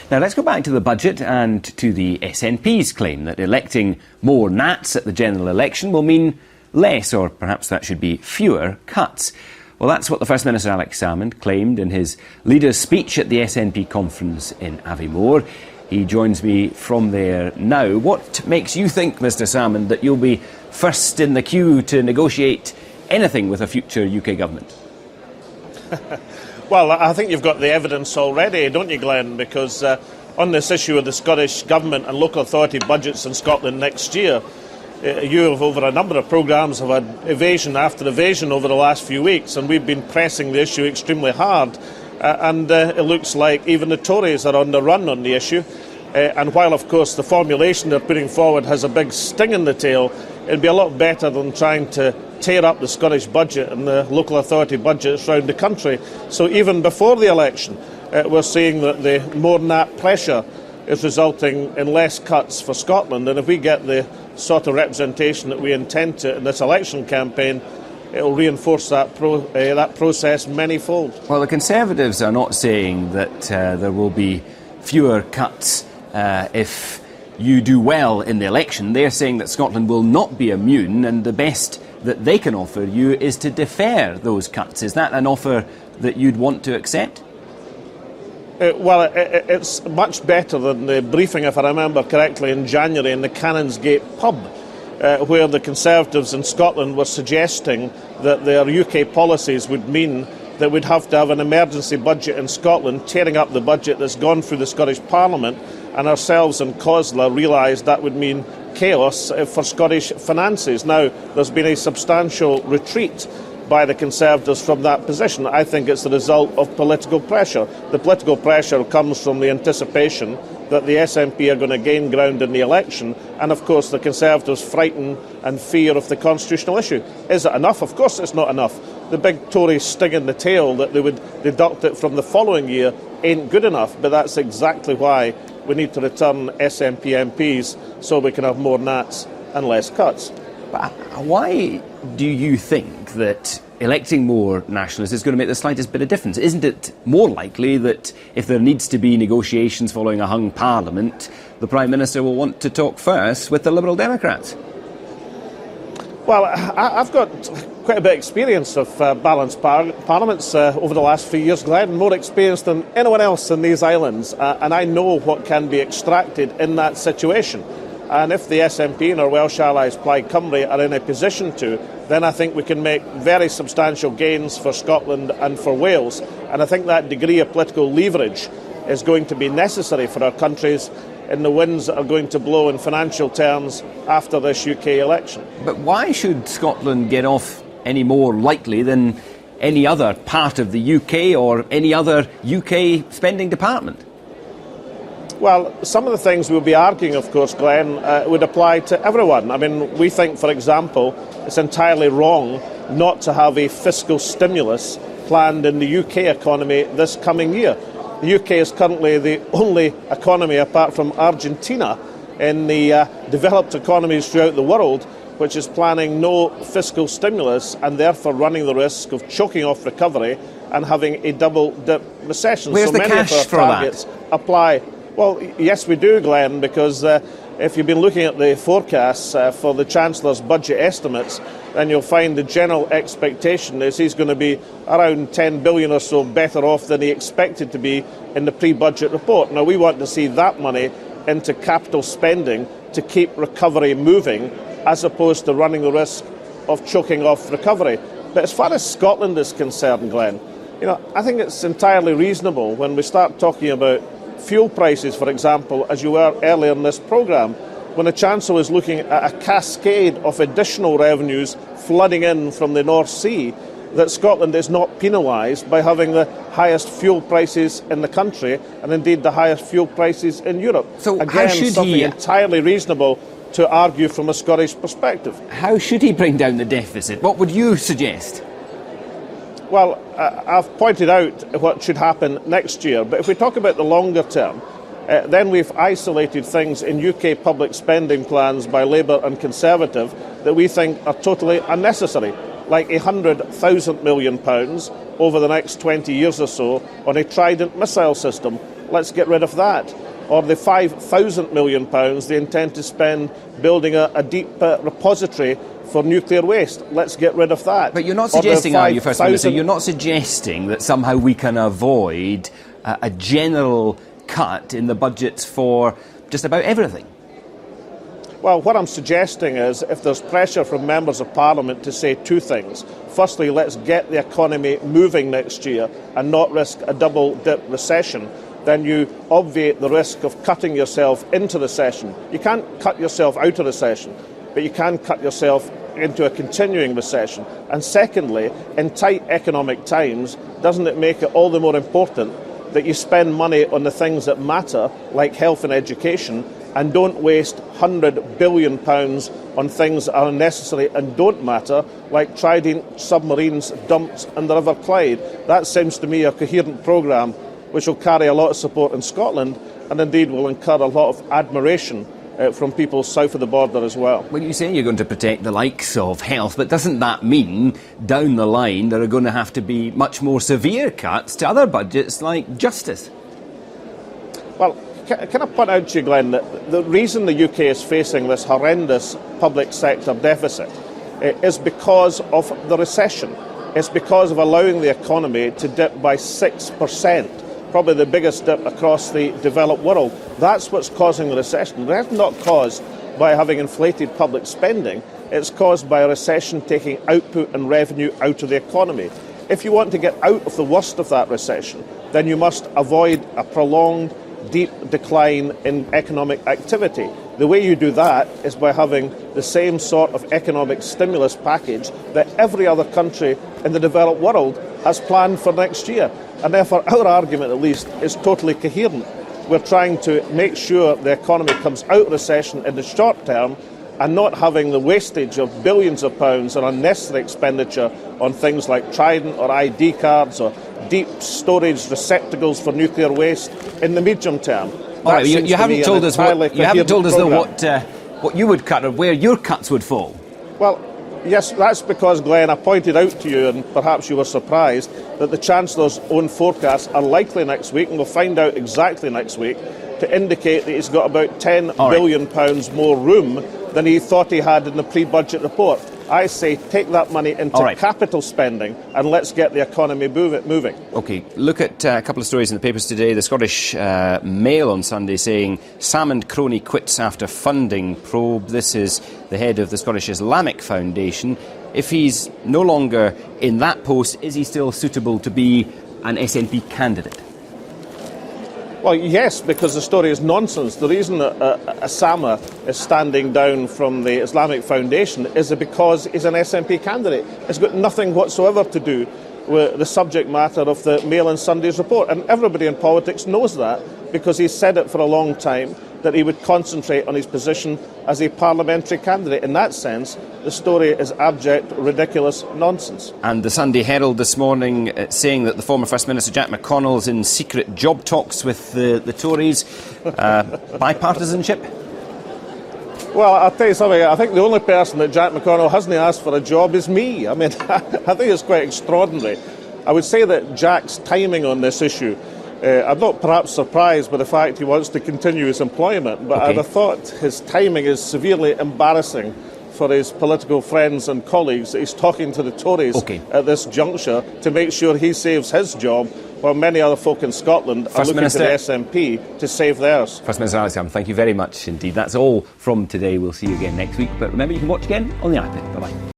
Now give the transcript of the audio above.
Now let's go back to the budget and to the SNP's claim that electing more Nats at the general election will mean less, or perhaps that should be fewer, cuts. Well, that's what the First Minister Alex Salmond claimed in his leader's speech at the SNP conference in Aviemore. He joins me from there now. What makes you think, Mr Salmond, that you'll be first in the queue to negotiate anything with a future UK government? Well, I think you've got the evidence already, don't you, Glenn? Because on this issue of the Scottish Government and local authority budgets in Scotland next year, you have, over a number of programmes, have had evasion after evasion over the last few weeks, and we've been pressing the issue extremely hard. And it looks like even the Tories are on the run on the issue. And while, of course, the formulation they're putting forward has a big sting in the tail, it'd be a lot better than trying to tear up the Scottish budget and the local authority budgets around the country. So even before the election, we're seeing that the more Nat pressure is resulting in less cuts for Scotland. And if we get the sort of representation that we intend to in this election campaign, it will reinforce that process manyfold. Well, the Conservatives are not saying that there will be fewer cuts if you do well in the election. They're saying that Scotland will not be immune, and the best that they can offer you is to defer those cuts. Is that an offer that you'd want to accept? Well, it's much better than the briefing, if I remember correctly, in January in the Canonsgate pub, where the Conservatives in Scotland were suggesting that their UK policies would mean that we'd have to have an emergency budget in Scotland, tearing up the budget that's gone through the Scottish Parliament, and ourselves and COSLA realised that would mean chaos for Scottish finances. Now, there's been a substantial retreat by the Conservatives from that position. I think it's the result of political pressure. The political pressure comes from the anticipation that the SNP are going to gain ground in the election, and of course the Conservatives frighten and fear of the constitutional issue. Is it enough? Of course it's not enough. The big Tory sting in the tail that they would deduct it from the following year ain't good enough, but that's exactly why we need to return SNP MPs so we can have more Nats and less cuts. But why do you think that electing more nationalists is going to make the slightest bit of difference? Isn't it more likely that if there needs to be negotiations following a hung parliament, the Prime Minister will want to talk first with the Liberal Democrats? Well, I've got quite a bit of experience of balanced parliaments over the last few years, Glenn, more experience than anyone else in these islands, and I know what can be extracted in that situation. And if the SNP and our Welsh allies Plaid Cymru are in a position to, then I think we can make very substantial gains for Scotland and for Wales. And I think that degree of political leverage is going to be necessary for our countries in the winds that are going to blow in financial terms after this UK election. But why should Scotland get off any more lightly than any other part of the UK or any other UK spending department? Well, some of the things we'll be arguing, of course, Glenn, would apply to everyone. I mean, we think, for example, it's entirely wrong not to have a fiscal stimulus planned in the UK economy this coming year. The UK is currently the only economy, apart from Argentina, in the developed economies throughout the world, which is planning no fiscal stimulus and therefore running the risk of choking off recovery and having a double-dip recession. Where's the many cash of our for targets that? Apply. Well, yes, we do, Glenn, because if you've been looking at the forecasts for the Chancellor's budget estimates, then you'll find the general expectation is he's going to be around 10 billion or so better off than he expected to be in the pre-budget report. Now, we want to see that money into capital spending to keep recovery moving, as opposed to running the risk of choking off recovery. But as far as Scotland is concerned, Glenn, I think it's entirely reasonable when we start talking about fuel prices, for example, as you were earlier in this programme, when the Chancellor is looking at a cascade of additional revenues flooding in from the North Sea, that Scotland is not penalised by having the highest fuel prices in the country and indeed the highest fuel prices in Europe. So again, how should something entirely reasonable to argue from a Scottish perspective. How should he bring down the deficit? What would you suggest? Well, I've pointed out what should happen next year, but if we talk about the longer term, then we've isolated things in UK public spending plans by Labour and Conservative that we think are totally unnecessary, like £100,000 million over the next 20 years or so on a Trident missile system. let's get rid of that. Or the £5,000 million they intend to spend building a deep repository for nuclear waste. Let's get rid of that. But you're not suggesting, are you, First Minister, you're not suggesting that somehow we can avoid a general cut in the budgets for just about everything? Well, what I'm suggesting is if there's pressure from members of Parliament to say two things. Firstly, let's get the economy moving next year and not risk a double-dip recession. Then you obviate the risk of cutting yourself into recession. You can't cut yourself out of recession, but you can cut yourself into a continuing recession. And secondly, in tight economic times, doesn't it make it all the more important that you spend money on the things that matter, like health and education, and don't waste £100 billion on things that are unnecessary and don't matter, like Trident submarines dumped in the River Clyde? That seems to me a coherent programme which will carry a lot of support in Scotland and indeed will incur a lot of admiration from people south of the border as well. Well, you say you're going to protect the likes of health, but doesn't that mean down the line there are going to have to be much more severe cuts to other budgets like justice? Well, can I point out to you, Glenn, that the reason the UK is facing this horrendous public sector deficit is because of the recession. It's because of allowing the economy to dip by 6%. Probably the biggest dip across the developed world. That's what's causing the recession. That's not caused by having inflated public spending. It's caused by a recession taking output and revenue out of the economy. If you want to get out of the worst of that recession, then you must avoid a prolonged, deep decline in economic activity. The way you do that is by having the same sort of economic stimulus package that every other country in the developed world has planned for next year. And therefore, our argument, at least, is totally coherent. We're trying to make sure the economy comes out of recession in the short term and not having the wastage of billions of pounds and unnecessary expenditure on things like Trident or ID cards or deep storage receptacles for nuclear waste in the medium term. All right, you haven't told us what you would cut or where your cuts would fall. Well, yes, that's because, Glenn, I pointed out to you, and perhaps you were surprised, that the Chancellor's own forecasts are likely next week, and we'll find out exactly next week, to indicate that he's got about £10 billion more room than he thought he had in the pre-budget report. I say take that money into capital spending and let's get the economy moving. OK, look at a couple of stories in the papers today. The Scottish Mail on Sunday saying Salmond crony quits after funding probe. This is the head of the Scottish Islamic Foundation. If he's no longer in that post, is he still suitable to be an SNP candidate? Well, yes, because the story is nonsense. The reason that Osama is standing down from the Islamic Foundation is because he's an SNP candidate. It's got nothing whatsoever to do with the subject matter of the Mail on Sunday's report. And everybody in politics knows that because he's said it for a long time, that he would concentrate on his position as a parliamentary candidate. In that sense, the story is abject, ridiculous nonsense. And the Sunday Herald this morning saying that the former First Minister Jack McConnell is in secret job talks with the Tories. Bipartisanship? Well, I'll tell you something. I think the only person that Jack McConnell hasn't asked for a job is me. I mean, I think it's quite extraordinary. I would say that Jack's timing on this issue, I'm not perhaps surprised by the fact he wants to continue his employment, but I'd have thought his timing is severely embarrassing for his political friends and colleagues that he's talking to the Tories at this juncture to make sure he saves his job, while many other folk in Scotland are looking to the SNP to save theirs. First Minister Alex Salmond, thank you very much indeed. That's all from today. We'll see you again next week. But remember, you can watch again on the iPad. Bye-bye.